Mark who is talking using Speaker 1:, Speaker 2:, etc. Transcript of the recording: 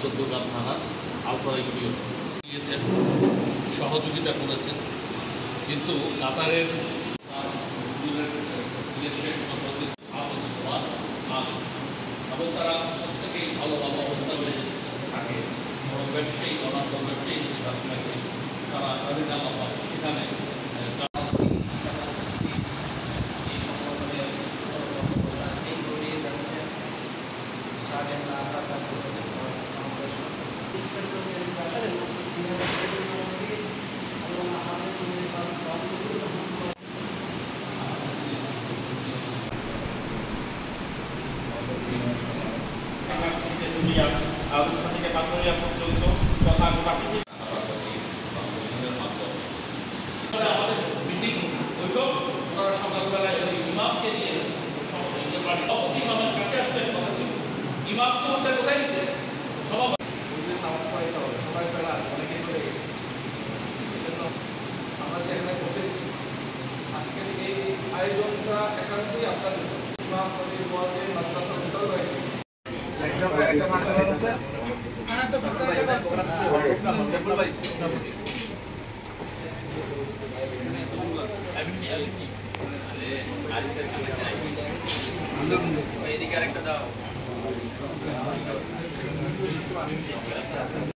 Speaker 1: চৌদ্দগ্রাম থানার আলপরা ইউনিয়ন দিয়েছেন, সহযোগিতা করেছেন। কিন্তু কাতারের শেষ এবং তারা প্রত্যেকেই ভালো ভালো অবস্থানে থাকে। বড় ব্যবসায়ী, অনার্থ ব্যবসায়ী যদি থাকে তারা তাদের সেখানে
Speaker 2: আদর্শ থেকে পাথরিয়া পর্যন্ত তথা গোটা পৃথিবী
Speaker 1: আমাদের মিটিং বৈঠক ওনারা সকালবেলায় ওই ইমামকে নিয়ে ইমামের কাছে আসবেন কথা ছিল। ইমামকে ওটা কোথায় গেছে সভাপতি
Speaker 3: নামাজ পড়াইতে হবে, সবাই বেলা আছে, অনেকে চলে গেছে। এই জন্য আমরা যেখানে বসেছি আজকের এই আয়োজনটা একান্তই আপনাদের ইমাম ফজল ওয়াজের মাদ্রাসা উত্তর রয়েছে।
Speaker 4: এদিকে আরেকটা দাও।